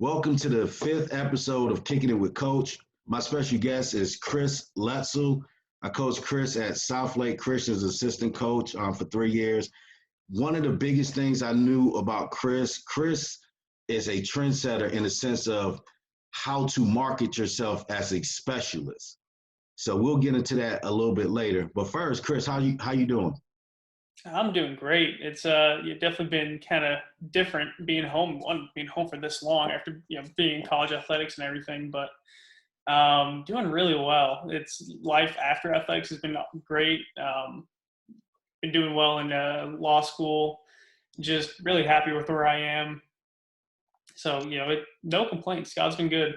Welcome to the fifth episode of Kickin It with Coach. My special guest is Chris Lutzel. I coached Chris at Southlake Christian's assistant coach for 3 years. One of the biggest things I knew about Chris is a trendsetter in the sense of how to market yourself as a specialist. So we'll get into that a little bit later. But first, Chris, how you doing? I'm doing great. It's definitely been kind of different being home for this long after being in college athletics and everything, but doing really well. It's life after athletics has been great. Been doing well in law school. Just really happy with where I am. So no complaints. God's been good.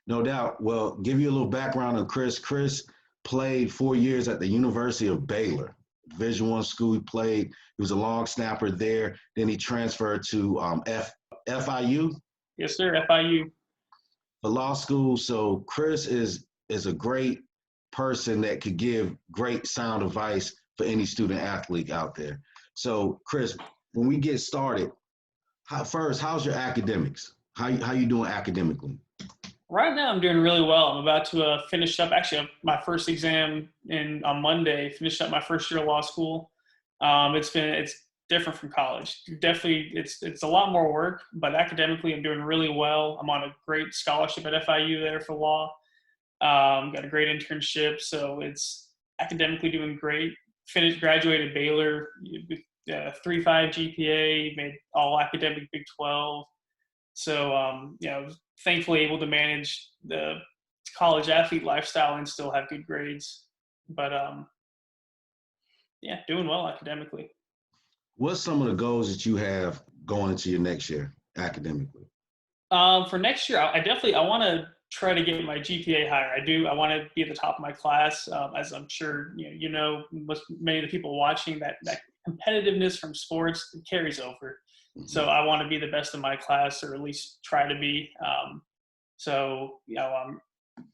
No doubt. Well, give you a little background on Chris. Chris played 4 years at the University of Baylor, Division I school. He was a long snapper there. Then he transferred to FIU. Yes, sir. FIU. For law school. So Chris is a great person that could give great sound advice for any student athlete out there. So Chris, when we get started, how's your academics? How you doing academically? Right now, I'm doing really well. I'm about to finish up, actually, my first exam on Monday, finish up my first year of law school. It's different from college. Definitely, it's a lot more work, but academically, I'm doing really well. I'm on a great scholarship at FIU there for law. Got a great internship, so it's academically doing great. Graduated Baylor with 3.5 GPA, made all academic Big 12. So, thankfully able to manage the college athlete lifestyle and still have good grades. But, doing well academically. What's some of the goals that you have going into your next year academically? For next year, I want to try to get my GPA higher. I want to be at the top of my class, as I'm sure many of the people watching that competitiveness from sports carries over. So I want to be the best in my class, or at least try to be. I'm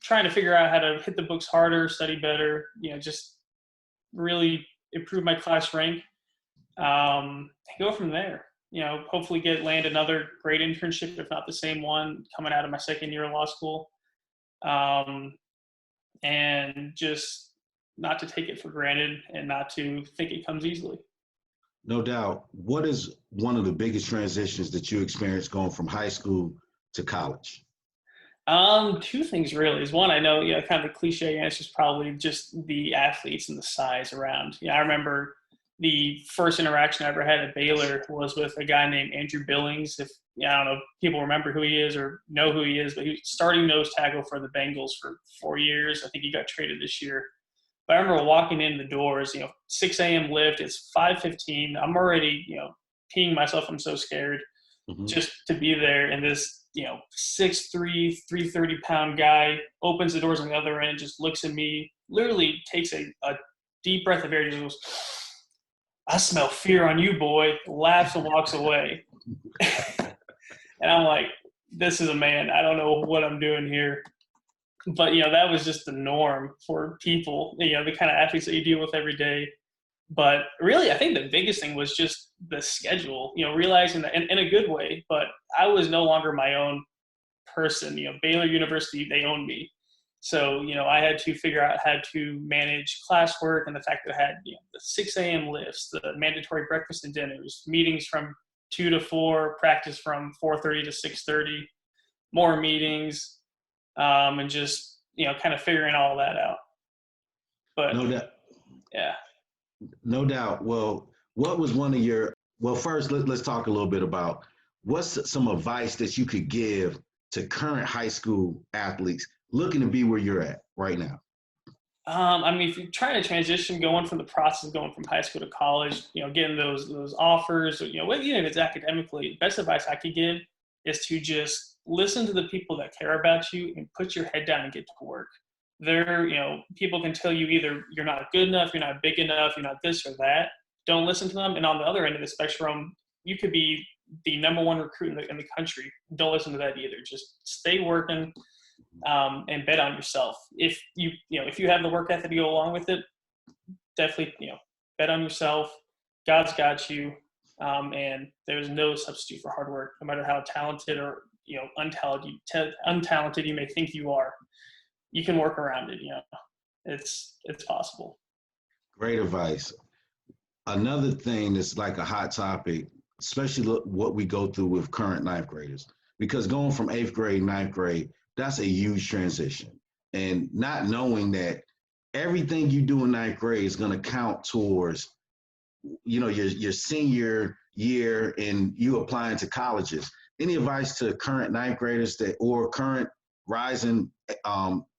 trying to figure out how to hit the books harder, study better, just really improve my class rank, and go from there. Hopefully land another great internship, if not the same one, coming out of my second year of law school. And just not to take it for granted and not to think it comes easily. No doubt. What is one of the biggest transitions that you experienced going from high school to college? Two things really. Is one, I know, kind of the cliche answer is probably just the athletes and the size around. I remember the first interaction I ever had at Baylor was with a guy named Andrew Billings. I don't know if people remember who he is or know who he is, but he was starting nose tackle for the Bengals for 4 years. I think he got traded this year. But I remember walking in the doors, 6 a.m. lift, it's 5:15. I'm already, peeing myself. I'm so scared just to be there. And this, 6'3", 330-pound guy opens the doors on the other end, just looks at me, literally takes a deep breath of air, just goes, "I smell fear on you, boy," laughs and walks away. And I'm like, this is a man. I don't know what I'm doing here. But, that was just the norm for people, the kind of athletes that you deal with every day. But really, I think the biggest thing was just the schedule, realizing that in a good way, but I was no longer my own person. Baylor University, they owned me. So, I had to figure out how to manage classwork, and the fact that I had, the 6 a.m. lifts, the mandatory breakfast and dinners, meetings from 2 to 4, practice from 4:30 to 6:30, more meetings, and just, kind of figuring all that out. But no doubt. Yeah. No doubt. Well, what was first, let's talk a little bit about what's some advice that you could give to current high school athletes looking to be where you're at right now? If you're trying to transition, going from high school to college, getting those offers, even if it's academically, the best advice I could give is to just listen to the people that care about you and put your head down and get to work. People can tell you either you're not good enough, you're not big enough, you're not this or that. Don't listen to them. And on the other end of the spectrum, you could be the number one recruit in the country. Don't listen to that either. Just stay working, and bet on yourself. If you have the work ethic to go along with it, definitely, bet on yourself. God's got you. And there's no substitute for hard work, no matter how talented or untalented you may think you are, you can work around it. It's possible. Great advice. Another thing that's like a hot topic, especially what we go through with current ninth graders, because going from eighth grade, ninth grade, that's a huge transition. And not knowing that everything you do in ninth grade is going to count towards, your senior year and you applying to colleges. Any advice to current ninth graders or current rising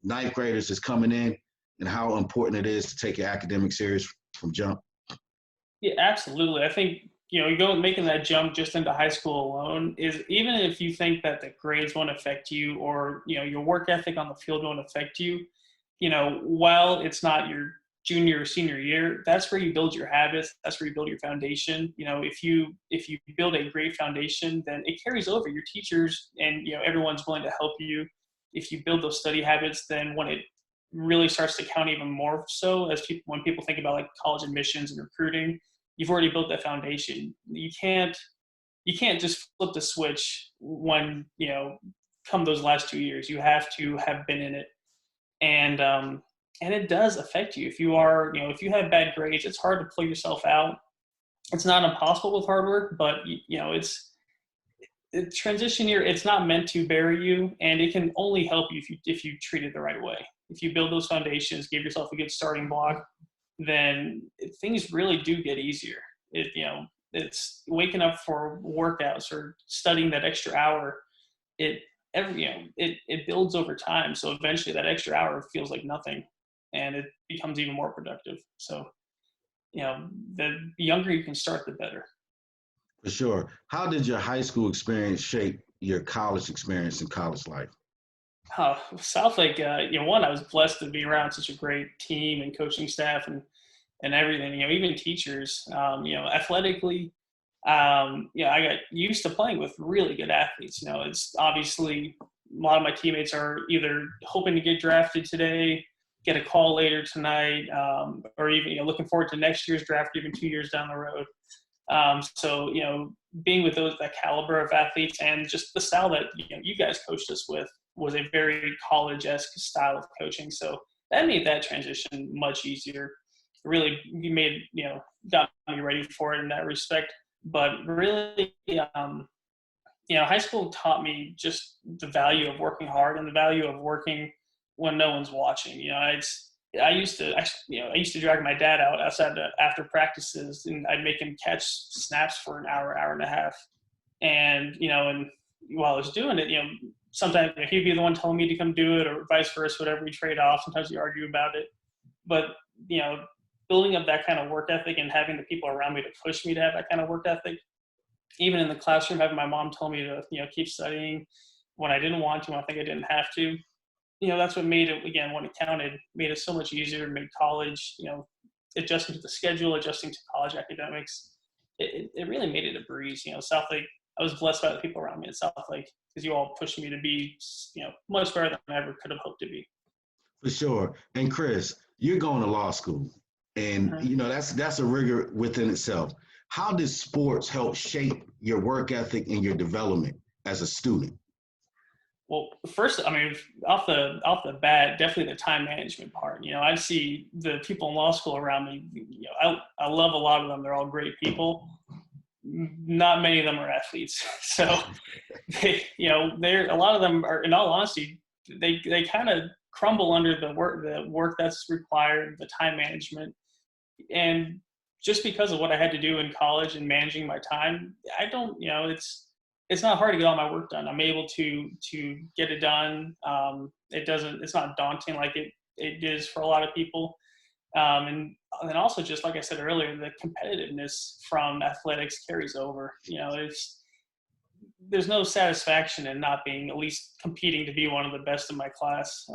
ninth graders that's coming in, and how important it is to take your academics serious from jump? Yeah, absolutely. I think, making that jump just into high school alone is, even if you think that the grades won't affect you, or, your work ethic on the field won't affect you, while it's not your junior or senior year, that's where you build your habits. That's where you build your foundation. If you build a great foundation, then it carries over. Your teachers and, everyone's willing to help you. If you build those study habits, then when it really starts to count even more so, when people think about like college admissions and recruiting, you've already built that foundation. You can't just flip the switch when, come those last 2 years. You have to have been in it. And it does affect you. If you have bad grades, it's hard to pull yourself out. It's not impossible with hard work, but it's transition year. It's not meant to bury you, and it can only help you if you treat it the right way. If you build those foundations, give yourself a good starting block, then things really do get easier. It's waking up for workouts or studying that extra hour. It builds over time. So eventually that extra hour feels like nothing, and it becomes even more productive. So, the younger you can start, the better. For sure. How did your high school experience shape your college experience and college life? Southlake, I was blessed to be around such a great team and coaching staff and everything, even teachers, athletically. I got used to playing with really good athletes. It's obviously a lot of my teammates are either hoping to get drafted today, get a call later tonight, or even looking forward to next year's draft, even 2 years down the road. So being with that caliber of athletes, and just the style that you guys coached us with was a very college-esque style of coaching. So that made that transition much easier. Really, got me ready for it in that respect. But really, high school taught me just the value of working hard and the value of working when no one's watching. I used to drag my dad outside after practices, and I'd make him catch snaps for an hour and a half. And while I was doing it, sometimes he'd be the one telling me to come do it, or vice versa, whatever. We trade off. Sometimes we argue about it. But, building up that kind of work ethic and having the people around me to push me to have that kind of work ethic, even in the classroom, having my mom tell me to, keep studying when I didn't want to, when I think I didn't have to, that's what made it, again, when it counted, made it so much easier, made college, adjusting to the schedule, adjusting to college academics. It really made it a breeze. Southlake, I was blessed by the people around me at Southlake, because you all pushed me to be, much better than I ever could have hoped to be. For sure. And Chris, you're going to law school, and that's a rigor within itself. How does sports help shape your work ethic and your development as a student? Well, first, off the bat, definitely the time management part. I see the people in law school around me. I love a lot of them. They're all great people. Not many of them are athletes. So, they're a lot of them are, in all honesty, they kind of crumble under the work that's required, the time management, and just because of what I had to do in college and managing my time, I don't. It's not hard to get all my work done. I'm able to get it done. It's not daunting like it is for a lot of people. And then also, just like I said earlier, the competitiveness from athletics carries over. There's no satisfaction in not being at least competing to be one of the best in my class.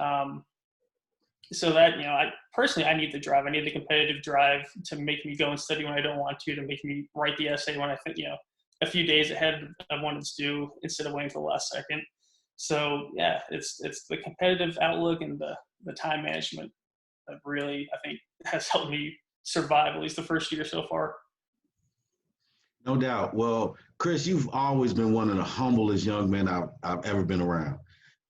So that, I personally need the drive. I need the competitive drive to make me go and study when I don't want to make me write the essay when I think, a few days ahead of when it's due, instead of waiting for the last second. So yeah, it's the competitive outlook and the time management that really, I think, has helped me survive at least the first year so far. No doubt. Well, Chris, you've always been one of the humblest young men I've ever been around.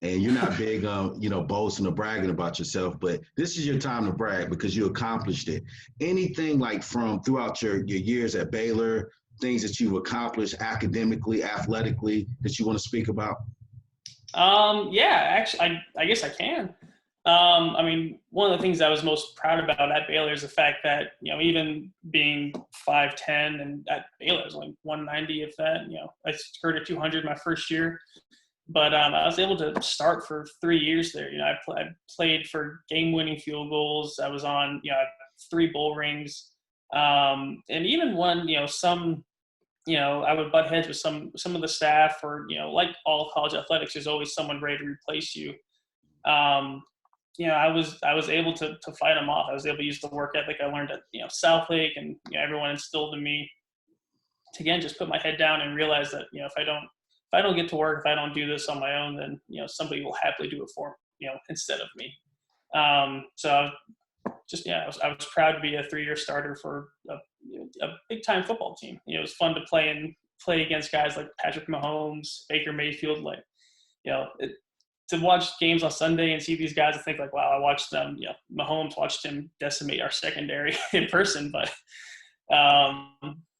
And you're not big on, boasting or bragging about yourself, but this is your time to brag because you accomplished it. Anything like from throughout your years at Baylor, things that you've accomplished academically, athletically, that you want to speak about? Yeah, actually, I guess I can. I mean, one of the things I was most proud about at Baylor is the fact that, even being 5'10", and at Baylor I was only 190, if that, I skirted 200 my first year. But I was able to start for 3 years there. I played for game-winning field goals. I was on, I had 3 bull rings, and even when some, I would butt heads with some of the staff, or like all college athletics, there's always someone ready to replace you. Um, I was able to fight them off. I was able to use the work ethic I learned at Southlake, and everyone instilled in me to, again, just put my head down and realize that if I don't get to work, if I don't do this on my own, then somebody will happily do it for instead of me. So I was proud to be a 3-year starter for a big time football team. It was fun to play against guys like Patrick Mahomes, Baker Mayfield. Like, to watch games on Sunday and see these guys, I think like, wow, I watched them. Mahomes, watched him decimate our secondary in person, but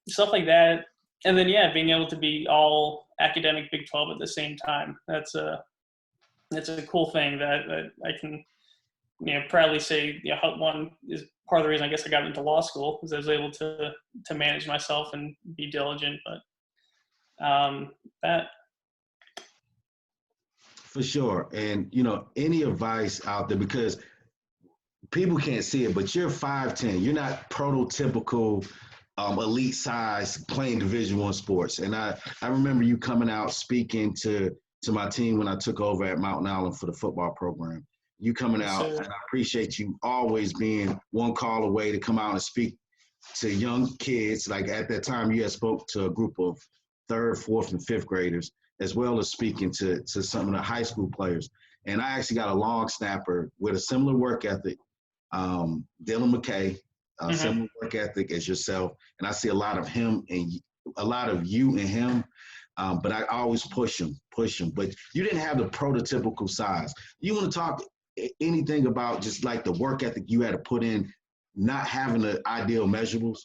stuff like that. And then, being able to be all academic Big 12 at the same time. That's a cool thing that I can, proudly say, one is part of the reason I guess I got into law school, because I was able to manage myself and be diligent. But that. For sure. And, any advice out there, because people can't see it, but you're 5'10". You're not prototypical elite size playing Division I sports. And I remember you coming out speaking to my team when I took over at Mountain Island for the football program. You coming out, and I appreciate you always being one call away to come out and speak to young kids. Like at that time, you had spoke to a group of 3rd, 4th, and 5th graders, as well as speaking to some of the high school players. And I actually got a long snapper with a similar work ethic, Dylan McKay, similar work ethic as yourself. And I see a lot of him and a lot of you and him. But I always push him. But you didn't have the prototypical size. You want to talk anything about just like the work ethic you had to put in, not having the ideal measurables?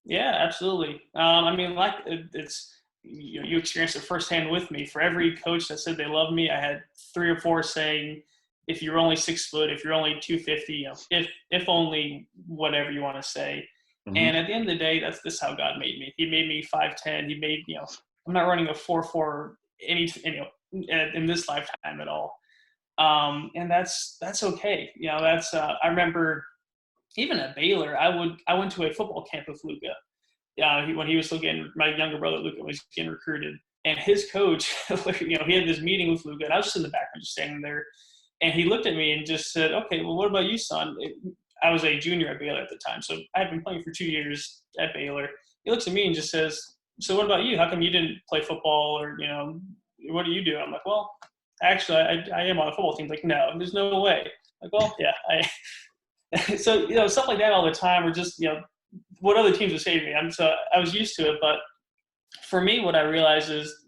Yeah, absolutely. I mean, like it's you experienced it firsthand with me. For every coach that said they loved me, I had 3 or 4 saying, if you're only 6 foot, if you're only 250, if only whatever you want to say. Mm-hmm. And at the end of the day, that's this how God made me. He made me 5'10". He made, I'm not running a 4.4 in this lifetime at all. And that's okay. I remember even at Baylor, I went to a football camp with Luka. When he was still my younger brother Luka was getting recruited, and his coach, he had this meeting with Luka, and I was just in the background, just standing there, and he looked at me and just said, "Okay, well, what about you, son?" I was a junior at Baylor at the time, so I had been playing for 2 years at Baylor. He looks at me and just says, "So what about you? How come you didn't play football, or what do you do?" I'm like, "Well, actually, I am on a football team." Like, no, there's no way. Like, well, yeah, so stuff like that all the time, or just what other teams would say to me. So I was used to it, but for me, what I realized is,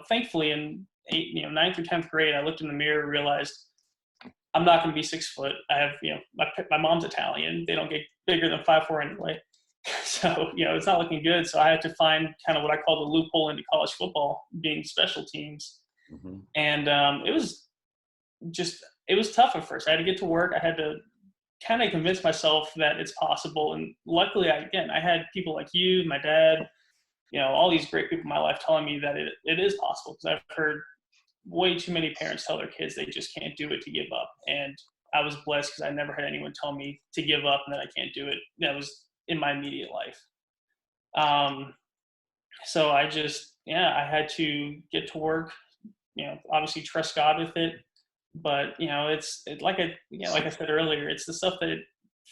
thankfully in 9th or 10th grade, I looked in the mirror and realized I'm not going to be 6 foot. I have, my mom's Italian. They don't get bigger than 5'4" anyway. So, it's not looking good. So I had to find kind of what I call the loophole into college football, being special teams. Mm-hmm. And it was tough at first. I had to get to work. I had to kind of convince myself that it's possible. And luckily, I had people like you, my dad, all these great people in my life telling me that it is possible, because I've heard way too many parents tell their kids they just can't do it, to give up. And I was blessed because I never had anyone tell me to give up and that I can't do it. That was in my immediate life. So I had to get to work, obviously trust God with it. But, it's like I said earlier, it's the stuff that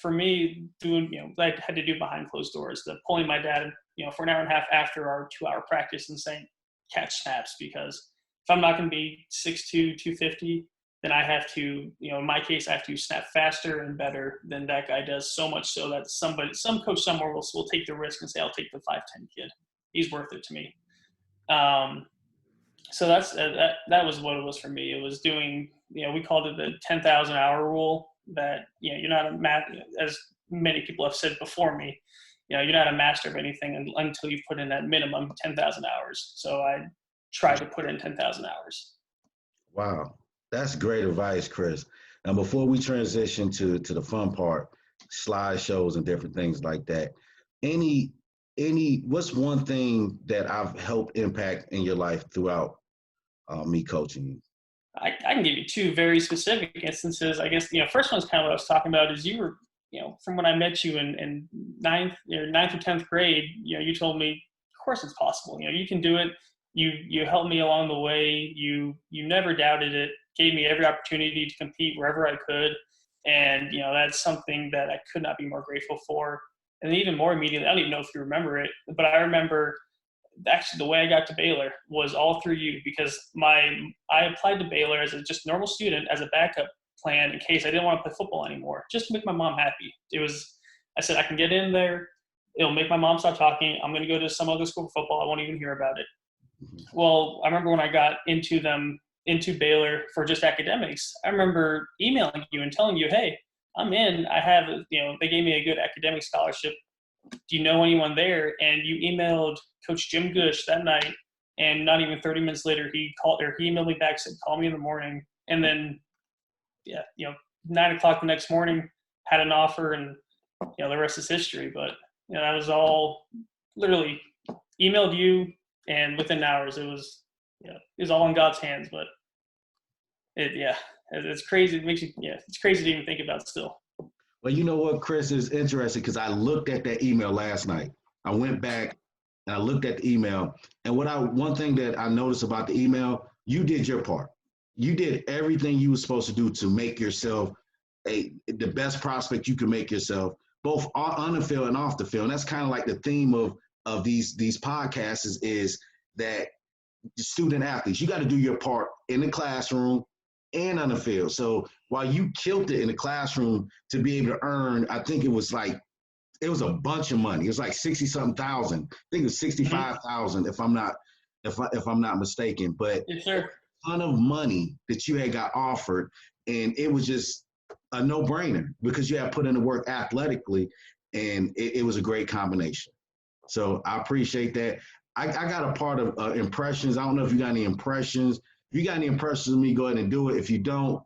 for me doing, that I had to do behind closed doors, the pulling my dad, for an hour and a half after our 2-hour practice and saying, catch snaps, because if I'm not going to be 6'2", 250, then I have to, in my case, I have to snap faster and better than that guy does, so much so that some coach somewhere will take the risk and say, I'll take the 5'10" kid. he's worth it to me. So that was what it was for me. It was doing, we called it the 10,000 hour rule, that, you're not a as many people have said before me, you're not a master of anything until you put in that minimum 10,000 hours. So I tried to put in 10,000 hours. Wow. That's great advice, Chris. And before we transition to the fun part, slideshows and different things like that, what's one thing that I've helped impact in your life throughout me coaching you? I can give you two very specific instances. I guess, first one's kind of what I was talking about is you were, from when I met you in ninth or 10th grade, you told me, of course it's possible. You can do it. You helped me along the way. You never doubted it, gave me every opportunity to compete wherever I could. And, that's something that I could not be more grateful for. And even more immediately, I don't even know if you remember it, but I remember actually the way I got to Baylor was all through you, because I applied to Baylor as a just normal student as a backup plan in case I didn't want to play football anymore, just to make my mom happy. I said, I can get in there. It'll make my mom stop talking. I'm going to go to some other school for football. I won't even hear about it. Well, I remember when I got into Baylor for just academics, I remember emailing you and telling you, hey, I'm in. I have, they gave me a good academic scholarship. Do you know anyone there? And you emailed Coach Jim Gush that night, and not even 30 minutes later, he emailed me back, said, call me in the morning. And then, 9 o'clock the next morning, had an offer, and, the rest is history. But, that was all literally emailed you, and within hours, it was all in God's hands. But it's crazy. It makes you, it's crazy to even think about still. Well, you know what, Chris, is interesting because I looked at that email last night. I went back and I looked at the email. And one thing that I noticed about the email, you did your part. You did everything you were supposed to do to make yourself the best prospect you can make yourself, both on the field and off the field. And that's kind of like the theme of these podcasts is that student athletes, you got to do your part in the classroom and on the field. So while you killed it in the classroom to be able to earn, I think it was a bunch of money. It was like 60-something thousand. I think it was 65,000 if I'm not mistaken. But yes, sir. A ton of money that you had got offered, and it was just a no-brainer because you had put in the work athletically, and it was a great combination. So I appreciate that. I got a part of impressions. I don't know if you got any impressions. If you got any impressions of me, go ahead and do it. If you don't,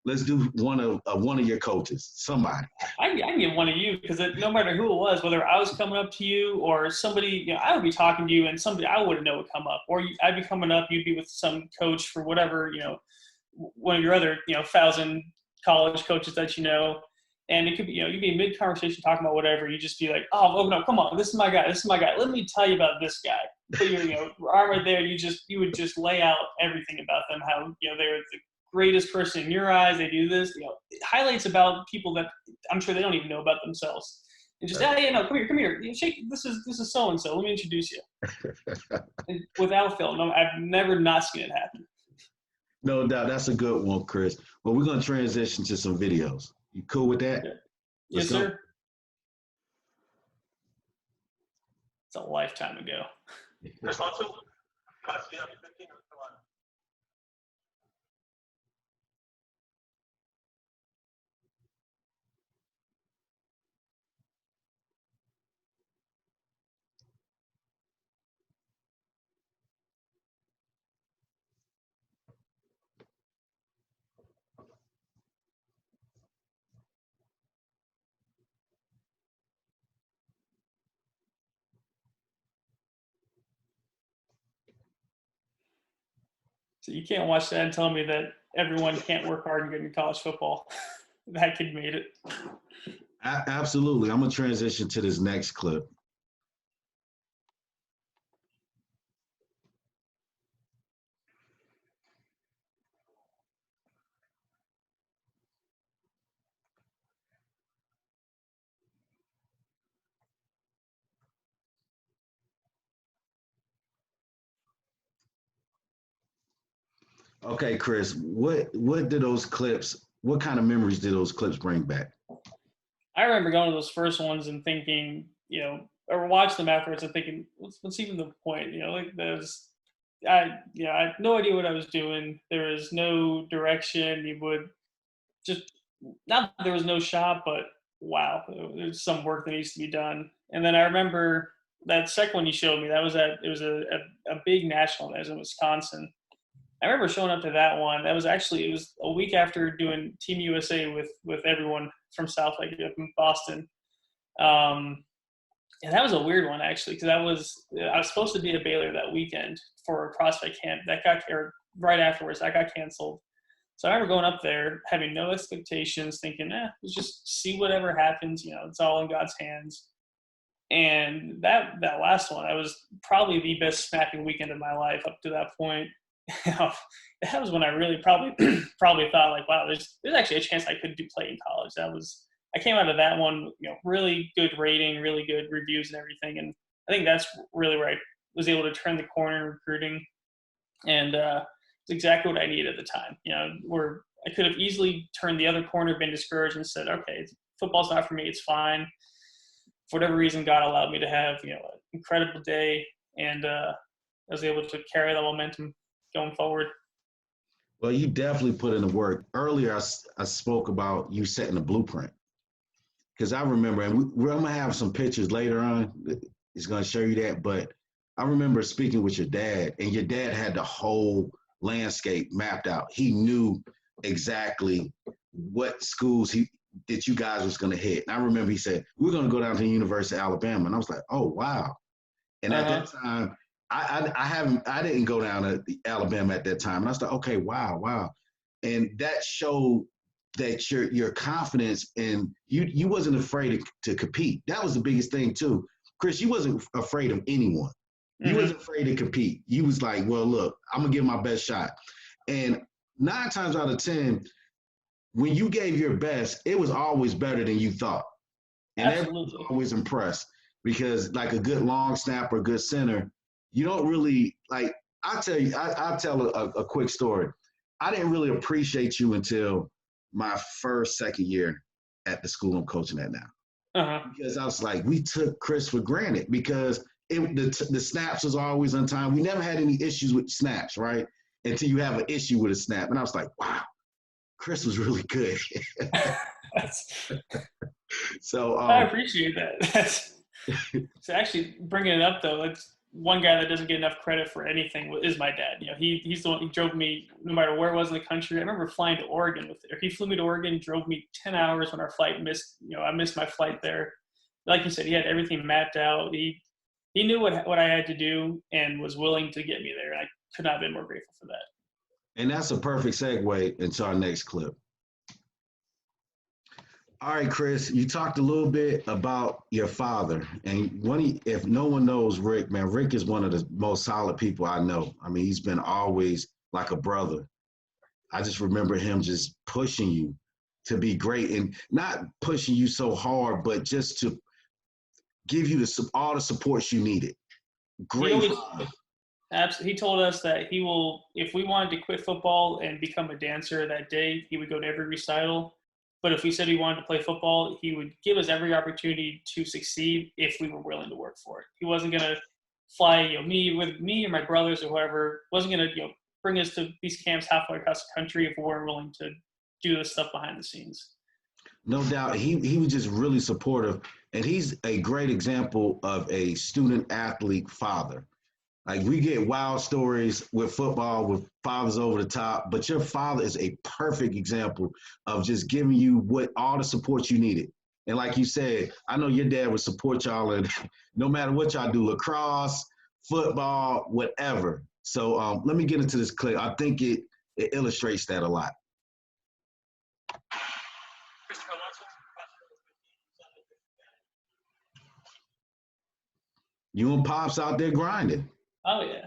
let's do one of your coaches, somebody. I can get one of you, because no matter who it was, whether I was coming up to you or somebody, I would be talking to you and somebody I wouldn't know would come up, or I'd be coming up, you'd be with some coach for whatever, one of your other, 1,000 college coaches that and it could be, you'd be mid-conversation talking about whatever. You'd just be like, oh, no, come on. This is my guy. Let me tell you about this guy. Put your, arm right there. You would just lay out everything about them, how, they're the greatest person in your eyes. They do this, highlights about people that I'm sure they don't even know about themselves. And just, come here. This is so-and-so. Let me introduce you. And without fail, no, I've never not seen it happen. No doubt. That's a good one, Chris. Well, we're going to transition to some videos. You cool with that? Yes, sir. It's a lifetime ago. Chris Lutzel, So you can't watch that and tell me that everyone can't work hard and get into college football. That kid made it. Absolutely. I'm going to transition to this next clip. Okay, Chris, what kind of memories did those clips bring back? I remember going to those first ones and thinking, or watch them afterwards and thinking, what's even the point? Like I had no idea what I was doing. There was no direction. You would just, not that there was no shot, but wow, there's some work that needs to be done. And then I remember that second one you showed me, it was a big national event in Wisconsin. I remember showing up to that one. It was a week after doing Team USA with everyone from Southlake up in Boston. And that was a weird one actually, because I was supposed to be at Baylor that weekend for a prospect camp or right afterwards that got canceled. So I remember going up there having no expectations, thinking, let's just see whatever happens. It's all in God's hands. And that last one, I was probably the best snapping weekend of my life up to that point. That was when I really probably thought like, wow, there's actually a chance I could play in college. I came out of that one, really good rating, really good reviews and everything. And I think that's really where I was able to turn the corner in recruiting. And it's exactly what I needed at the time. Where I could have easily turned the other corner, been discouraged, and said, okay, football's not for me. It's fine. For whatever reason, God allowed me to have, an incredible day. And I was able to carry that momentum going forward. Well, you definitely put in the work. Earlier, I spoke about you setting the blueprint. Because I remember, and we're going to have some pictures later on. It's going to show you that. But I remember speaking with your dad, and your dad had the whole landscape mapped out. He knew exactly what schools that you guys was going to hit. And I remember he said, we're going to go down to the University of Alabama. And I was like, oh, wow. And at that time, I didn't go down to Alabama at that time. And I was like, okay, wow. And that showed that your confidence, and you wasn't afraid to compete. That was the biggest thing too. Chris, you wasn't afraid of anyone. You wasn't afraid to compete. You was like, well, look, I'm going to give my best shot. And 9 times out of 10, when you gave your best, it was always better than you thought. And everyone was always impressed, because like a good long snapper, good center, you don't really, like, I'll tell a quick story. I didn't really appreciate you until my second year at the school I'm coaching at now. Because I was like, we took Chris for granted, because the snaps was always on time. We never had any issues with snaps, right? Until you have an issue with a snap. And I was like, wow, Chris was really good. So I appreciate that. So actually bringing it up though, it's one guy that doesn't get enough credit for anything is my dad. He's the one who drove me no matter where it was in the country. I remember flying to Oregon he flew me to Oregon, drove me 10 hours when our flight missed. I missed my flight there. Like you said, he had everything mapped out. He knew what I had to do and was willing to get me there. And I could not have been more grateful for that. And that's a perfect segue into our next clip. All right, Chris, you talked a little bit about your father. And if no one knows Rick, man, Rick is one of the most solid people I know. I mean, he's been always like a brother. I just remember him just pushing you to be great, and not pushing you so hard, but just to give you all the support you needed. Great. Absolutely. He told us that he will, if we wanted to quit football and become a dancer that day, he would go to every recital. But if we said he wanted to play football, he would give us every opportunity to succeed if we were willing to work for it. He wasn't going to fly, with me or my brothers or whoever, wasn't going to, bring us to these camps halfway across the country if we weren't willing to do this stuff behind the scenes. No doubt. He was just really supportive. And he's a great example of a student athlete father. Like, we get wild stories with football with fathers over the top, but your father is a perfect example of just giving you all the support you needed. And like you said, I know your dad would support y'all in no matter what y'all do, lacrosse, football, whatever. So let me get into this clip. I think it illustrates that a lot. You and Pops out there grinding. Oh, yeah.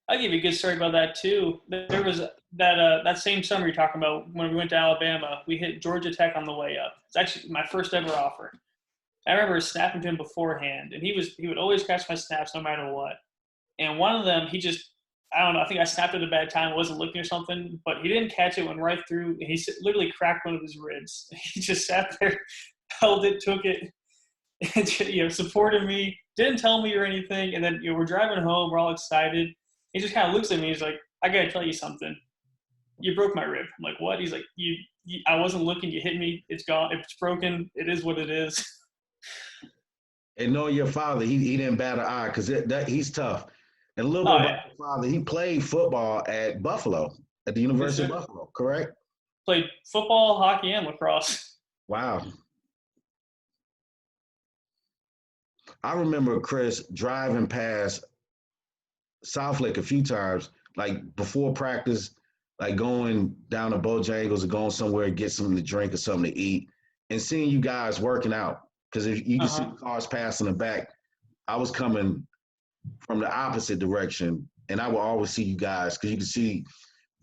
I'll give you a good story about that, too. There was that same summer you're talking about when we went to Alabama. We hit Georgia Tech on the way up. It's actually my first ever offer. I remember snapping to him beforehand, and he would always catch my snaps no matter what. And one of them, I don't know, I think I snapped at a bad time, wasn't looking or something, but he didn't catch it, went right through, and he literally cracked one of his ribs. He just sat there, held it, took it. and, supported me, didn't tell me or anything. And then, we're driving home. We're all excited. He just kind of looks at me. He's like, I got to tell you something. You broke my rib. I'm like, what? He's like, I wasn't looking. You hit me. It's gone. It's broken. It is what it is. And knowing your father, he didn't bat an eye because he's tough. And a little bit about your father, he played football at Buffalo, at the University of Buffalo, correct? Played football, hockey, and lacrosse. Wow. I remember Chris driving past Southlake a few times, like before practice, like going down to Bojangles or going somewhere to get something to drink or something to eat, and seeing you guys working out. Because if you can see the cars passing the back, I was coming from the opposite direction, and I would always see you guys because you could see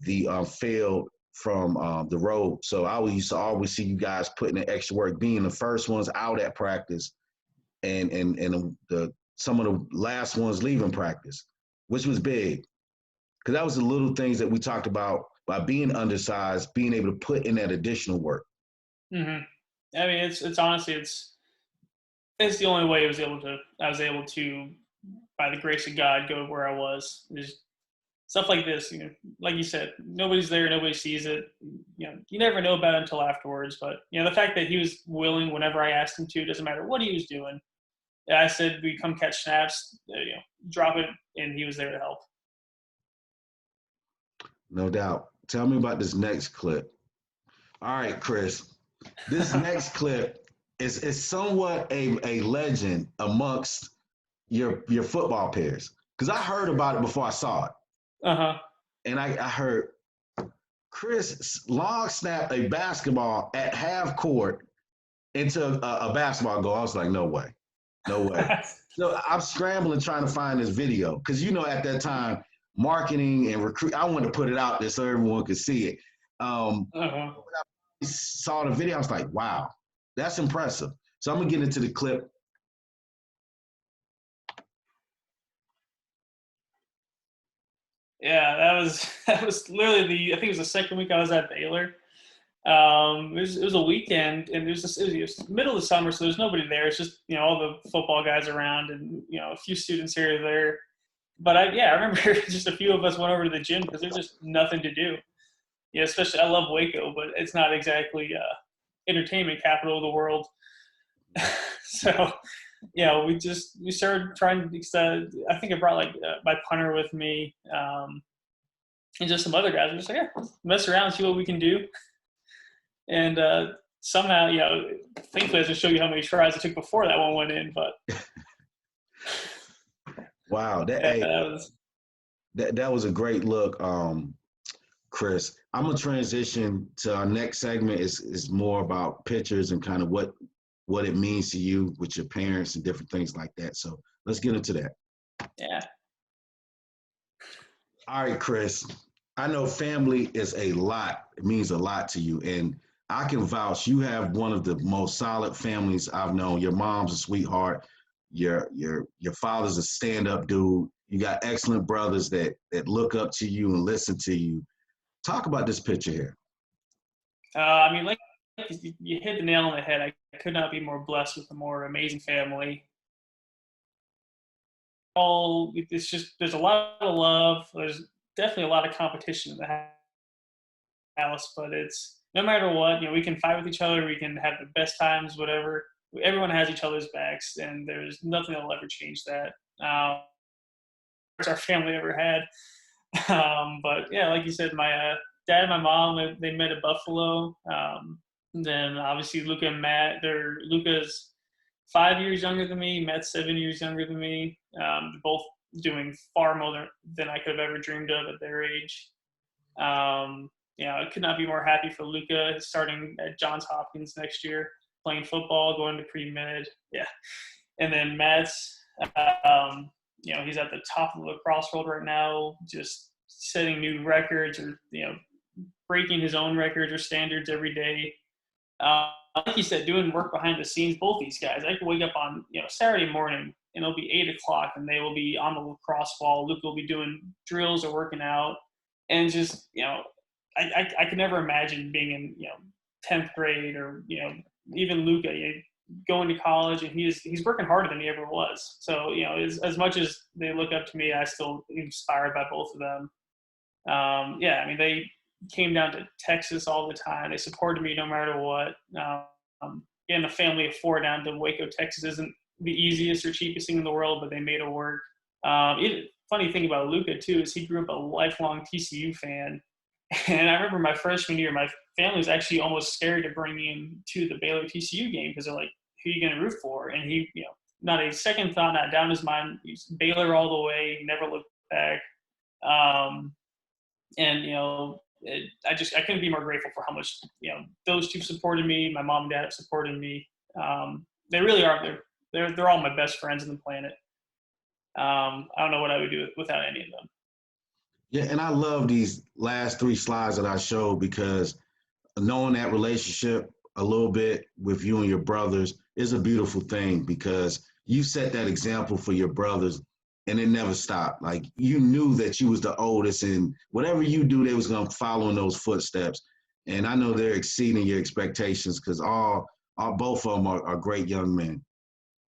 the field from the road. So I used to always see you guys putting in extra work, being the first ones out at practice, and some of the last ones leaving practice, which was big. Because that was the little things that we talked about by being undersized, being able to put in that additional work. Mm-hmm. I mean, it's honestly, it's the only way I was able to, by the grace of God, go where I was. There's stuff like this, like you said, nobody's there, nobody sees it. You never know about it until afterwards. But, the fact that he was willing whenever I asked him to, doesn't matter what he was doing. I said, we come catch snaps, drop it, and he was there to help. No doubt. Tell me about this next clip. All right, Chris. This next clip is somewhat a legend amongst your football peers. Because I heard about it before I saw it. Uh-huh. And I heard Chris long snap a basketball at half court into a basketball goal. I was like, no way. No way. So I'm scrambling trying to find this video. Because, at that time, marketing and recruit, I wanted to put it out there so everyone could see it. When I saw the video, I was like, wow, that's impressive. So I'm going to get into the clip. Yeah, that was literally I think it was the second week I was at Baylor. It was a weekend, and it was middle of the summer, so there's nobody there. It's just all the football guys around, and a few students here or there. But I remember just a few of us went over to the gym because there's just nothing to do. Especially I love Waco, but it's not exactly entertainment capital of the world. So we started trying to. I think I brought my punter with me, and just some other guys. We're just like, mess around and see what we can do. And somehow, thankfully, I just show you how many tries I took before that one went in. But wow, that was a great look, Chris. I'm gonna transition to our next segment. Is more about pictures and kind of what it means to you with your parents and different things like that. So let's get into that. Yeah. All right, Chris. I know family is a lot. It means a lot to you, and I can vouch. You have one of the most solid families I've known. Your mom's a sweetheart. Your father's a stand-up dude. You got excellent brothers that look up to you and listen to you. Talk about this picture here. I mean, like you hit the nail on the head. I could not be more blessed with a more amazing family. It's just there's a lot of love. There's definitely a lot of competition in the house, but it's no matter what, we can fight with each other. We can have the best times, whatever. Everyone has each other's backs, and there's nothing that'll ever change that. It's our family ever had. But yeah, like you said, my dad and my mom, they met at Buffalo. Then obviously Luca and Matt, Luca's 5 years younger than me, Matt's 7 years younger than me. Both doing far more than I could have ever dreamed of at their age. I could not be more happy for Luca starting at Johns Hopkins next year, playing football, going to pre-med. Yeah. And then Matt's, he's at the top of the lacrosse world right now, just setting new records or, breaking his own records or standards every day. Like you said, doing work behind the scenes, both these guys. I can wake up on, Saturday morning and it'll be 8 o'clock and they will be on the lacrosse ball. Luke will be doing drills or working out. And just, I could never imagine being in, 10th grade or, even Luca. going to college, and he's working harder than he ever was. So, you know, as much as they look up to me, I still inspired by both of them. Yeah, I mean, they came down to Texas all the time. They supported me no matter what. Getting a family of 4 down to Waco, Texas isn't the easiest or cheapest thing in the world, but they made it work. Funny thing about Luka, too, is he grew up a lifelong TCU fan. And I remember my freshman year, my family was actually almost scared to bring him to the Baylor TCU game because they're like, who are you going to root for? And he, you know, not a second thought, not down his mind. He's Baylor all the way. He never looked back. And, you know, I couldn't be more grateful for how much, you know, those two supported me. My mom and dad have supported me. They really are. They're all my best friends on the planet. I don't know what I would do without any of them. Yeah, and I love these last 3 slides that I showed because knowing that relationship a little bit with you and your brothers is a beautiful thing because you set that example for your brothers and it never stopped. Like you knew that you was the oldest and whatever you do, they was going to follow in those footsteps. And I know they're exceeding your expectations because both of them are great young men.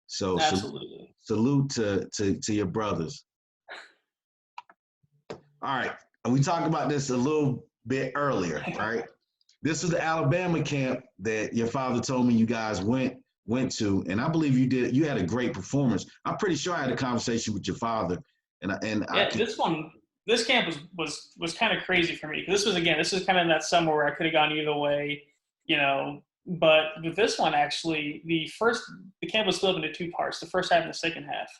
So absolutely. Salute to your brothers. All right. And we talked about this a little bit earlier, right? This is the Alabama camp that your father told me you guys went to, and I believe you had a great performance. I'm pretty sure I had a conversation with your father. This camp was kind of crazy for me. This was kind of in that summer where I could have gone either way, you know. But with this one, actually, the camp was split up into 2 parts, the first half and the second half.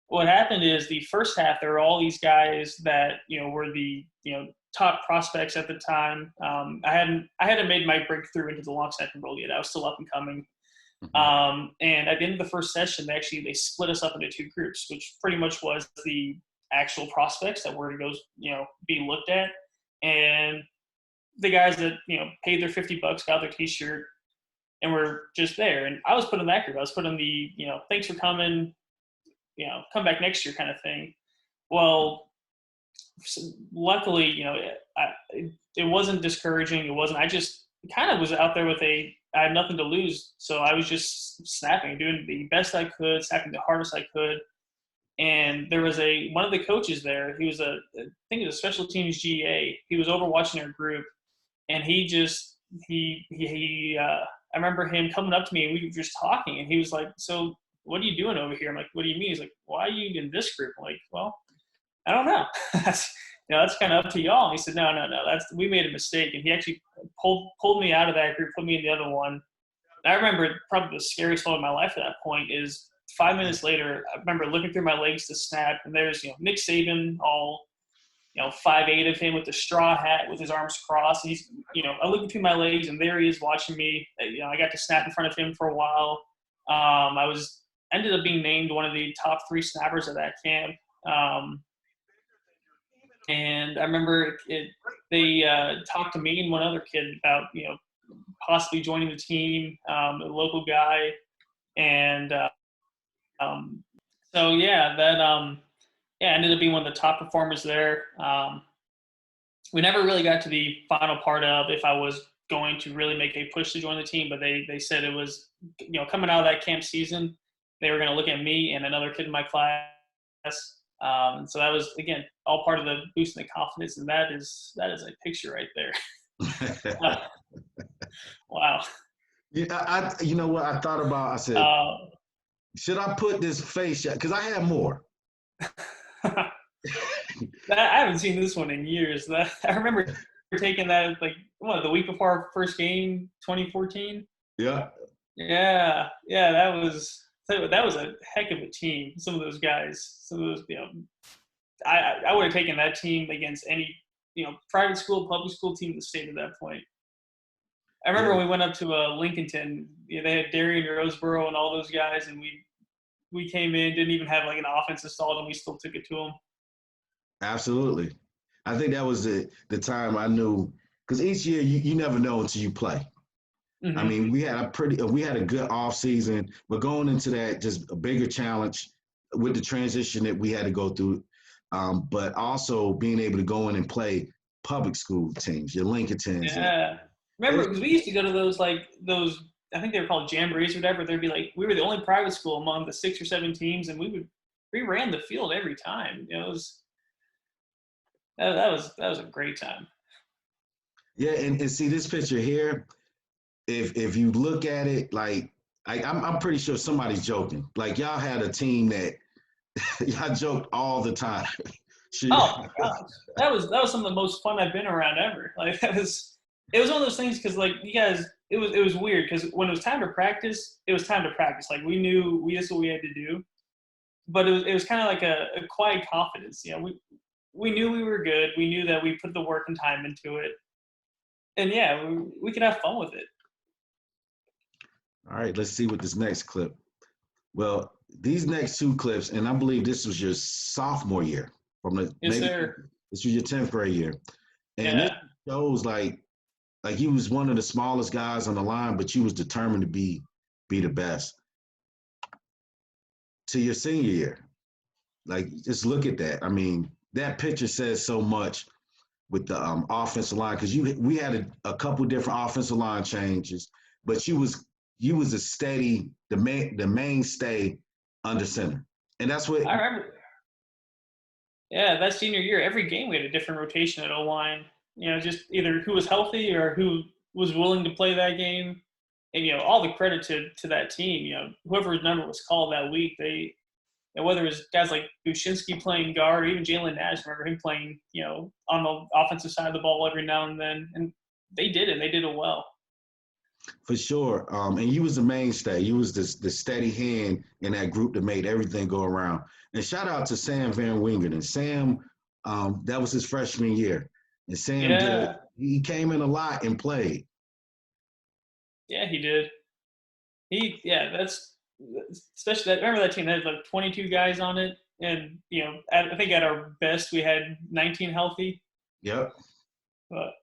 What happened is the first half, there were all these guys that, you know, were the, you know, top prospects at the time. I hadn't made my breakthrough into the long snapper role yet. I was still up and coming. Mm-hmm. And at the end of the first session, they split us up into 2 groups, which pretty much was the actual prospects that were to go, you know, be looked at, and the guys that, you know, paid their $50, got their T-shirt, and were just there. And I was put in that group. I was put in the, you know, thanks for coming, you know, come back next year kind of thing. Well, luckily, you know, it wasn't discouraging. It wasn't. I just kind of was out there I had nothing to lose, so I was just snapping, doing the best I could, snapping the hardest I could. And there was one of the coaches there. He was I think he was a special teams GA. He was over watching our group, and I remember him coming up to me, and we were just talking, and he was like, "So, what are you doing over here?" I'm like, "What do you mean?" He's like, "Why are you in this group?" I'm like, "Well, I don't know. That's kind of up to y'all." And he said, No. We made a mistake. And he actually pulled me out of that group, put me in the other one. And I remember probably the scariest moment of my life at that point is 5 minutes later, I remember looking through my legs to snap, and there's, you know, Nick Saban, all, you know, 5'8" of him with the straw hat with his arms crossed. And he's, you know, I look through my legs, and there he is watching me. You know, I got to snap in front of him for a while. I ended up being named one of the top 3 snappers at that camp. And I remember they talked to me and one other kid about, you know, possibly joining the team, a local guy. And so, yeah, that ended up being one of the top performers there. We never really got to the final part of if I was going to really make a push to join the team, but they said it was, you know, coming out of that camp season, they were going to look at me and another kid in my class. And so that was, again, all part of the boosting the confidence, and that is a picture right there. Wow. Yeah, you know what I thought about? I said, should I put this face shot? Because I had more. I haven't seen this one in years. I remember taking that the week before our first game, 2014. Yeah. Yeah. That was a heck of a team. Some of those guys, you know, I would have taken that team against any, you know, private school, public school team in the state at that point. I remember when we went up to Lincolnton, you know, they had Darian Roseborough and all those guys, and we came in, didn't even have like an offense installed, and we still took it to them. Absolutely. I think that was the time I knew, because each year you never know until you play. Mm-hmm. I mean, we had a good off season, but going into that, just a bigger challenge with the transition that we had to go through, but also being able to go in and play public school teams, your Lincolntons. Yeah. Remember, because we used to go to those I think they were called jamborees or whatever. There'd be like, we were the only private school among the 6 or 7 teams, and we ran the field every time. You know, that was a great time. Yeah, and see this picture here. If you look at it, like I'm pretty sure somebody's joking. Like y'all had a team that y'all joked all the time. Oh my gosh, that was some of the most fun I've been around ever. Like it was one of those things because like you guys, it was weird because when it was time to practice, it was time to practice. Like we knew this is what we had to do, but it was kind of like a quiet confidence. You know, we knew we were good. We knew that we put the work and time into it, and yeah, we could have fun with it. All right, let's see what this next clip. Well, these next 2 clips, and I believe this was your sophomore year from the Yes, maybe sir. this was your 10th grade year, and Yeah. it shows like he was one of the smallest guys on the line, but you was determined to be the best. To your senior year, like just look at that. I mean, that picture says so much with the offensive line because we had a couple different offensive line changes, but you was a steady the mainstay under center, and that's what I remember. Yeah, that senior year, every game we had a different rotation at O-line. You know, just either who was healthy or who was willing to play that game. And, you know, all the credit to that team. You know, whoever's number was called that week, they – whether it was guys like Bushinsky playing guard or even Jalen Nash, remember him playing, you know, on the offensive side of the ball every now and then. And they did it. They did it well. For sure. And you was the mainstay. You was the steady hand in that group that made everything go around. And shout out to Sam Van Wingeren. Sam, that was his freshman year. And Sam he came in a lot and played. Yeah, he did. That's especially that. Remember that team had like 22 guys on it, and you know, I think at our best we had 19 healthy. Yep. But all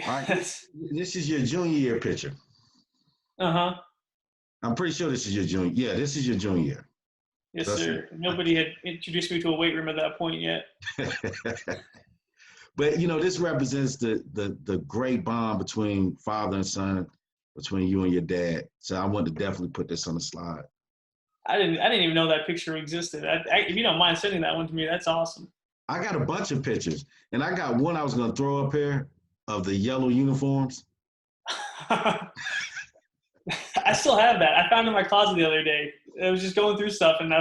right, this is your junior year picture. Uh-huh. I'm pretty sure this is your junior. Yeah, this is your junior year. Yes, sir. Nobody had introduced me to a weight room at that point yet. But you know, this represents the great bond between father and son, between you and your dad. So I want to definitely put this on the slide. I didn't even know that picture existed. If you don't mind sending that one to me, that's awesome. I got a bunch of pictures, and I got one I was going to throw up here of the yellow uniforms. I still have that. I found it in my closet the other day. I was just going through stuff, and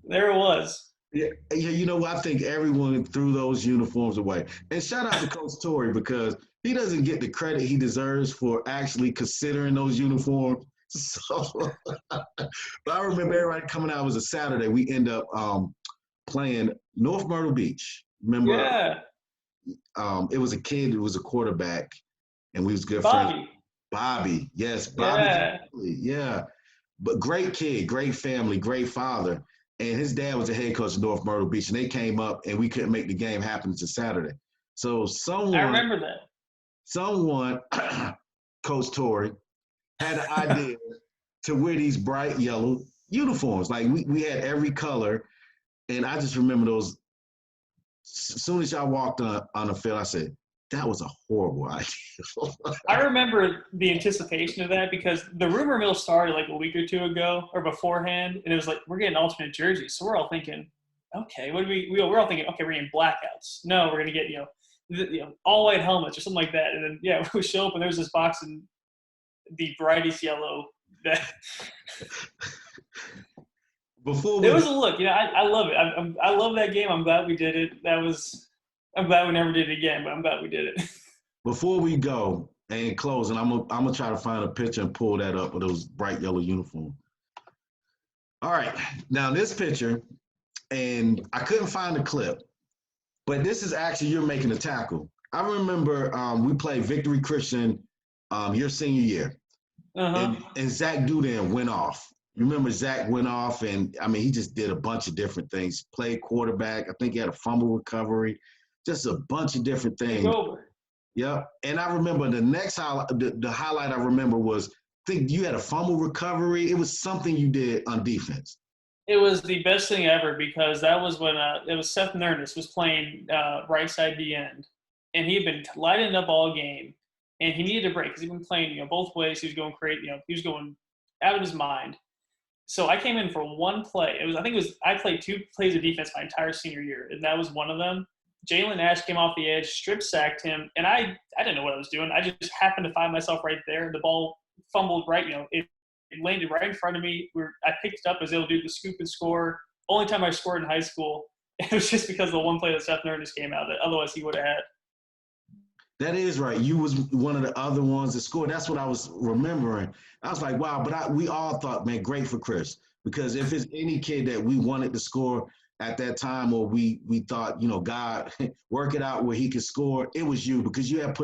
there it was. Yeah, you know, I think everyone threw those uniforms away. And shout out to Coach Torrey because he doesn't get the credit he deserves for actually considering those uniforms. So, but I remember everybody coming out. It was a Saturday. We end up playing North Myrtle Beach. Remember? Yeah. It was a kid. It was a quarterback, and we was good Bobby. friends. Bobby, yes, Bobby. Yeah, but great kid, great family, great father. And his dad was the head coach of North Myrtle Beach, and they came up, and we couldn't make the game happen until Saturday. So I remember that. Someone, Coach Torrey, had an idea to wear these bright yellow uniforms. Like we had every color, and I just remember those. As soon as y'all walked on the field, I said, that was a horrible idea. I remember the anticipation of that because the rumor mill started like a week or two ago or beforehand, and it was like, we're getting alternate jerseys. So we're all thinking, okay, what do we're all thinking, okay, we're getting blackouts. No, we're going to get, all white helmets or something like that. And then, yeah, we show up and there's this box in the brightest yellow that it was a look. I love it. I love that game. I'm glad we did it. I'm glad we never did it again, but I'm glad we did it. Before we go and close, and I'm gonna try to find a picture and pull that up of those bright yellow uniforms. All right, now this picture, and I couldn't find the clip, but this is actually you're making a tackle. I remember we played Victory Christian your senior year, and Zach Dudan went off. You remember Zach went off, and I mean he just did a bunch of different things. Played quarterback. I think he had a fumble recovery. Just a bunch of different things. Yep. And I remember the next highlight, the highlight I remember was, I think you had a fumble recovery. It was something you did on defense. It was the best thing ever because that was when it was Seth Nernest was playing right side D end. And he had been lighting up all game. and he needed a break because he'd been playing, both ways. He was going crazy, he was going out of his mind. So I came in for one play. I played 2 plays of defense my entire senior year, and that was one of them. Jalen Nash came off the edge, strip sacked him, and I didn't know what I was doing. I just happened to find myself right there. The ball fumbled right, it landed right in front of me. I picked it up, as able to do the scoop and score. Only time I scored in high school. It was just because of the one play that Seth Nernest came out that otherwise he would have had. That is right. You was one of the other ones that scored. That's what I was remembering. I was like, wow. But we all thought, man, great for Chris. Because if it's any kid that we wanted to score at that time, or we thought, God, work it out where he could score, it was you, because you had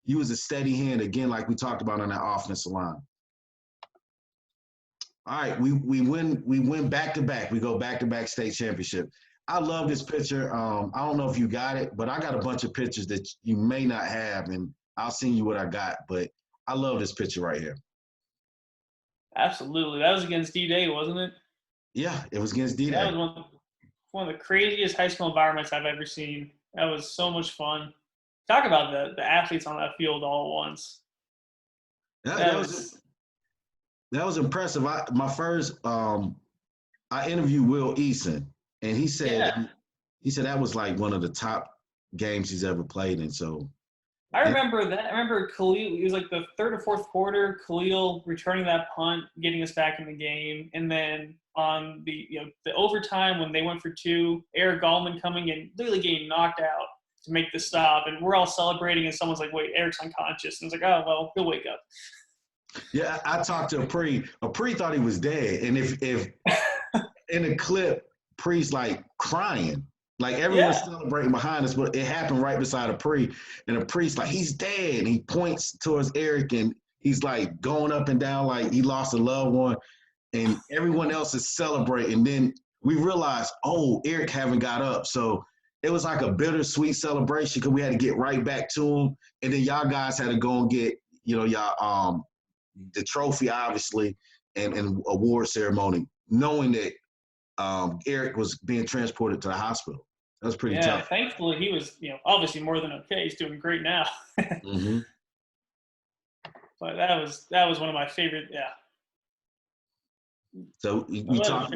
you was a steady hand, again, like we talked about on that offensive line. All right, we win back-to-back. We go back-to-back state championship. I love this picture. I don't know if you got it, but I got a bunch of pictures that you may not have, and I'll send you what I got. But I love this picture right here. Absolutely. That was against D-Day, wasn't it? Yeah, it was against D-Day. That was one of the craziest high school environments I've ever seen. That was so much fun. Talk about the athletes on that field all at once. That was impressive. I interviewed Will Eason, and he said that was like one of the top games he's ever played in. So I remember that. I remember Khalil. It was like the 3rd or 4th quarter. Khalil returning that punt, getting us back in the game, and then on the overtime when they went for 2, Eric Gallman coming and literally getting knocked out to make the stop, and we're all celebrating, and someone's like, "Wait, Eric's unconscious," and it's like, "Oh well, he'll wake up." Yeah, I talked to Apri. Apri thought he was dead, and if in the clip, Pre's like crying. Like, everyone's celebrating behind us, but it happened right beside Apri. And Apri's like, he's dead. And he points towards Eric, and he's like going up and down like he lost a loved one. And everyone else is celebrating. Then we realized, Eric haven't got up. So it was like a bittersweet celebration because we had to get right back to him. And then y'all guys had to go and get, y'all the trophy, obviously, and award ceremony, knowing that Eric was being transported to the hospital. That was pretty tough. Thankfully he was, obviously more than okay. He's doing great now. Mm-hmm. But that was one of my favorite. Yeah. So we talked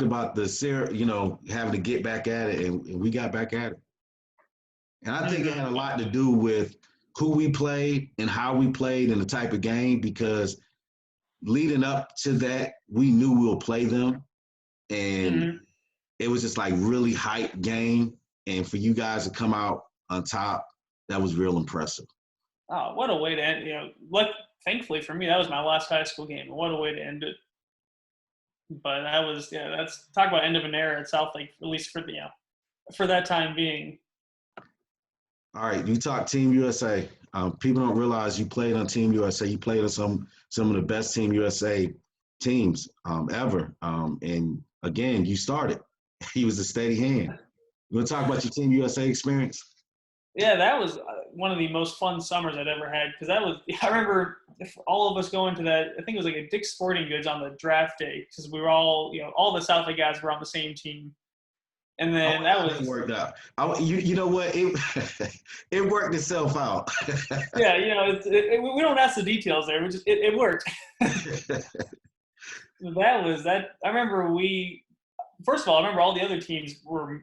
about having to get back at it, and we got back at it. And I think it had a lot to do with who we played and how we played and the type of game, because leading up to that, we knew we'll play them. And it was just like really hype game. And for you guys to come out on top, that was real impressive. Oh, what a way to end. Thankfully for me, that was my last high school game. What a way to end it. But that's talk about end of an era at Southlake, at least for that time being. All right, you talk Team USA. People don't realize you played on Team USA. You played on some of the best Team USA teams ever. And again, you started. He was a steady hand. You want to talk about your Team USA experience? Yeah, that was one of the most fun summers I'd ever had, because I remember all of us going to that. I think it was like a Dick's Sporting Goods on the draft day, because we were all, all the Southlake guys were on the same team. And then that worked out. You know what? It worked itself out. Yeah, we don't ask the details there. It worked. That. I remember first of all, all the other teams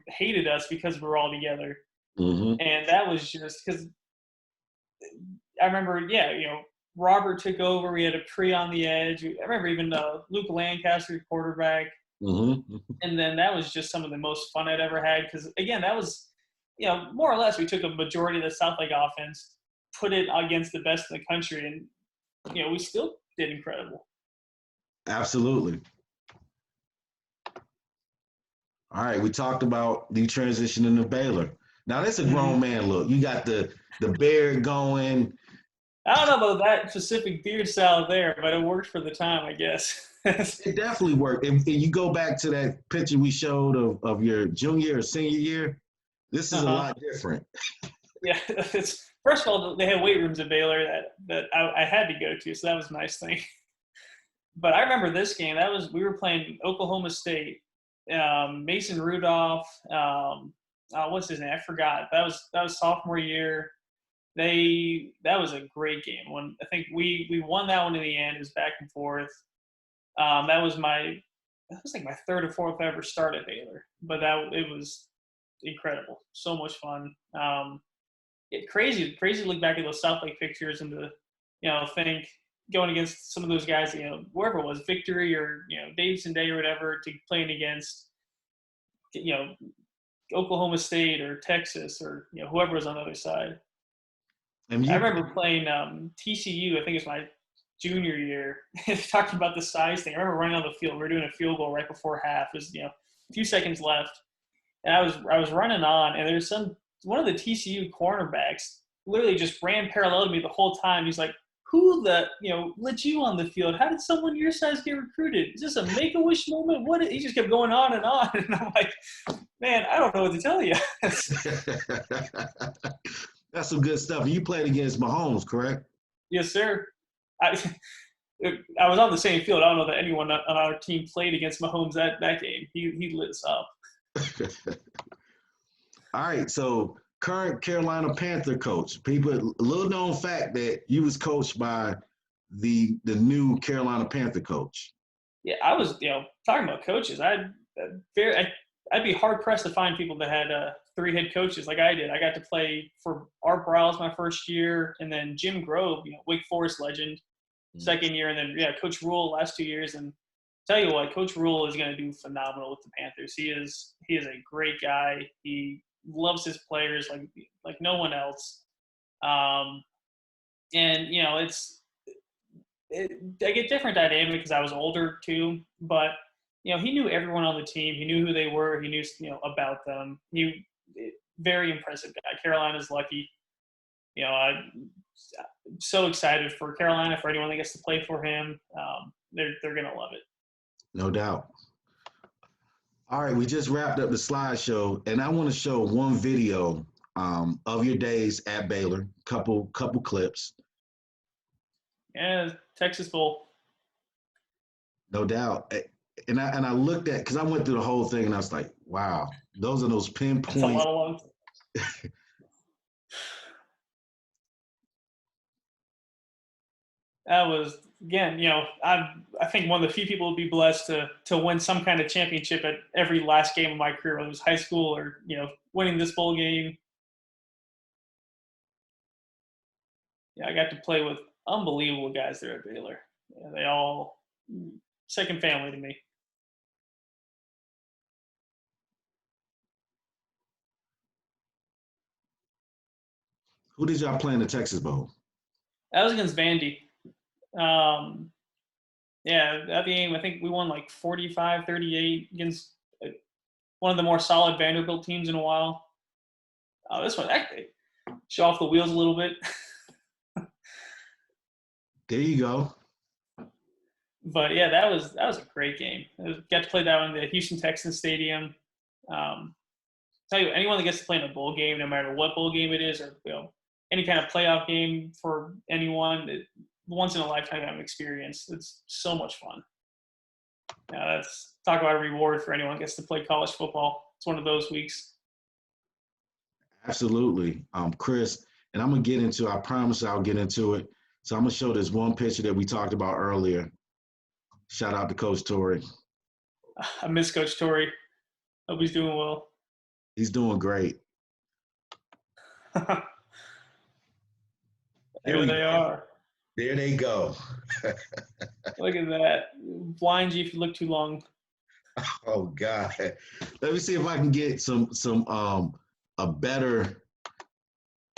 hated us because we were all together. Mm-hmm. And that was just because I remember, Robert took over. We had a pre on the edge. I remember even Luke Lancaster, quarterback. Mm-hmm. And then that was just some of the most fun I'd ever had, because, again, that was, more or less we took a majority of the Southlake offense, put it against the best in the country, and, we still did incredible. Absolutely. All right, we talked about the transition into Baylor. Now, that's a grown man look. You got the beard going. I don't know about that specific beard style there, but it worked for the time, I guess. It definitely worked. And you go back to that picture we showed of your junior or senior year, this is a lot different. Yeah, first of all, they had weight rooms at Baylor that I had to go to, so that was a nice thing. But I remember this game. We were playing Oklahoma State. Mason Rudolph. What's his name? I forgot. That was sophomore year. That was a great game. When I think we won that one in the end. It was back and forth. That was like my third or fourth ever start at Baylor, but it was incredible. So much fun. Crazy to look back at those Southlake pictures and to, think going against some of those guys, wherever it was, Victory or, Davidson Day or whatever, to playing against, Oklahoma State or Texas or, whoever was on the other side. And I remember playing TCU, I think it's my junior year, talking about the size thing. I remember running on the field. We were doing a field goal right before half. It was, a few seconds left. And I was running on, and there's one of the TCU cornerbacks literally just ran parallel to me the whole time. He's like, who let you on the field? How did someone your size get recruited? Is this a Make-A-Wish moment? He just kept going on. And I'm like, man, I don't know what to tell you. That's some good stuff. You played against Mahomes, correct? Yes, sir. I was on the same field. I don't know that anyone on our team played against Mahomes that game. He lit us up. All right, so current Carolina Panther coach. People, a little known fact that you was coached by the new Carolina Panther coach. Yeah, I was, talking about coaches. I'd be hard pressed to find people that had 3 head coaches like I did. I got to play for Art Briles my first year, and then Jim Grove, Wake Forest legend, second year, and then Coach Rhule last 2 years. And tell you what, Coach Rhule is going to do phenomenal with the Panthers. He is a great guy. He loves his players like no one else. And I get different dynamic because I was older too, but he knew everyone on the team. He knew who they were. He knew about them. Very impressive guy. Carolina's lucky. I'm so excited for Carolina, for anyone that gets to play for him. They're gonna love it. No doubt. All right, we just wrapped up the slideshow, and I want to show one video of your days at Baylor. Couple clips. Yeah, Texas Bowl. No doubt. And I looked at, because I went through the whole thing, and I was like, wow, those are those pinpoints. That's a lot of long. That was, again, I think one of the few people would be blessed to win some kind of championship at every last game of my career, whether it was high school or, winning this bowl game. Yeah, I got to play with unbelievable guys there at Baylor. Yeah, they all second family to me. Who did y'all play in the Texas Bowl? That was against Vandy. That game, I think we won like 45-38 against one of the more solid Vanderbilt teams in a while. This one, actually, show off the wheels a little bit. There you go. But yeah, that was a great game. Got to play that one in the Houston Texans Stadium. Tell you, anyone that gets to play in a bowl game, no matter what bowl game it is, or any kind of playoff game for anyone, once in a lifetime experience. It's so much fun. That's talk about a reward for anyone that gets to play college football. It's one of those weeks. Absolutely, Chris. And I'm gonna get into. I promise I'll get into it. So I'm gonna show this one picture that we talked about earlier. Shout out to Coach Torrey. I miss Coach Torrey. Hope he's doing well. He's doing great. There they are. There they go. Look at that. Blind you if you look too long. Oh God. Let me see if I can get some a better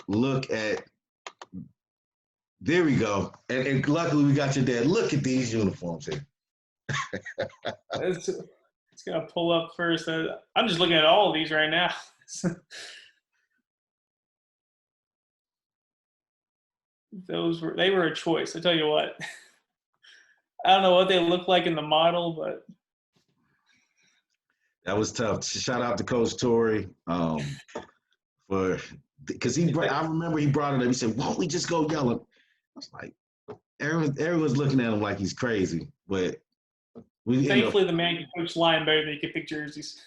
look at. There we go. And luckily we got your dad. Look at these uniforms here. It's gonna pull up first. I'm just looking at all of these right now. They were a choice. I tell you what. I don't know what they look like in the model, but that was tough. Shout out to Coach Torrey because I remember he brought it up. He said, "Won't we just go yelling?" I was like, everyone's looking at him like he's crazy, but thankfully the man can coach line better than he can pick jerseys.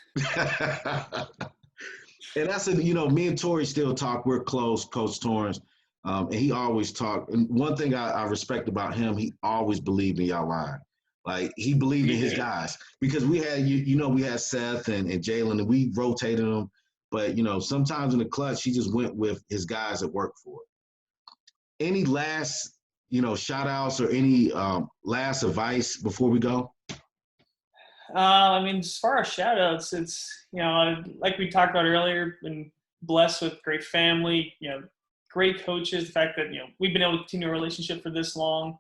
And that's me and Torrey still talk. We're close, Coach Torrance. And he always talked. And one thing I respect about him, he always believed in y'all line. Like he believed in his guys because we had we had Seth and Jalen and we rotated them, but sometimes in the clutch he just went with his guys that worked for it. Any last shout outs or any last advice before we go? I mean, as far as shout outs, it's like we talked about earlier, been blessed with great family, great coaches. The fact that we've been able to continue a relationship for this long,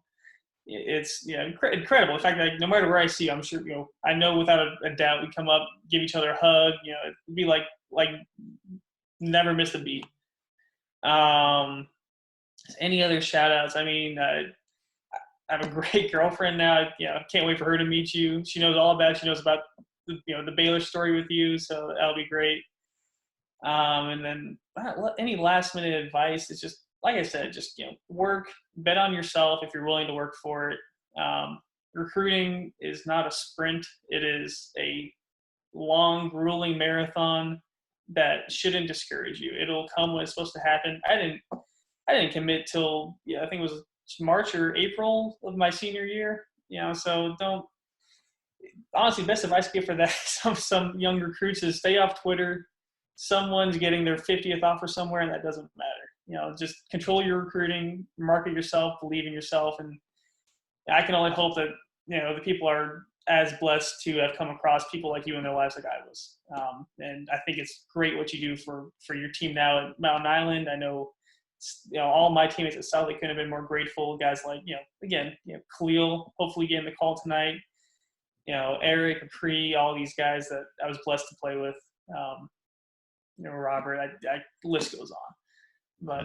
it's incredible. The fact that no matter where I see you, I'm sure I know without a doubt we come up, give each other a hug. It'd be like never missed a beat. Any other shout outs? I mean, I have a great girlfriend now. I can't wait for her to meet you. She knows all about. She knows about the Baylor story with you, so that'll be great. And then any last minute advice is just like I said, just work, bet on yourself if you're willing to work for it. Recruiting is not a sprint; it is a long, grueling marathon that shouldn't discourage you. It'll come when it's supposed to happen. I didn't commit till I think it was March or April of my senior year. So don't. Honestly, best advice I give for that some young recruits is stay off Twitter. Someone's getting their 50th offer somewhere, and that doesn't matter. Just control your recruiting, market yourself, believe in yourself, and I can only hope that the people are as blessed to have come across people like you in their lives like I was. And I think it's great what you do for your team now at Mountain Island. I know all my teammates at Southlake couldn't have been more grateful. Guys like Khalil, hopefully getting the call tonight. Eric, Capri, all these guys that I was blessed to play with. Robert, the list goes on. But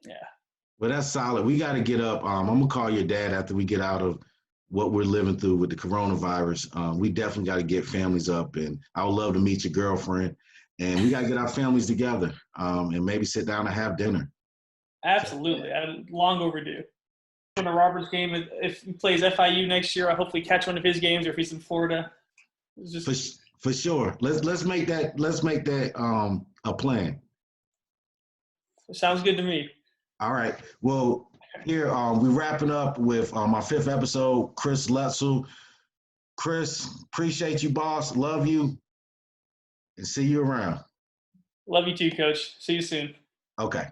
yeah. Well, that's solid. We got to get up. I'm gonna call your dad after we get out of what we're living through with the coronavirus. We definitely got to get families up, and I would love to meet your girlfriend. And we got to get our families together and maybe sit down and have dinner. Absolutely, long overdue. Going to Robert's game, if he plays FIU next year, I'll hopefully catch one of his games, or if he's in Florida. For sure. Let's make that a plan. Sounds good to me. All right. Well, here we're wrapping up with our 5th episode. Chris Lutzel. Chris, appreciate you, boss. Love you, and see you around. Love you too, Coach. See you soon. Okay.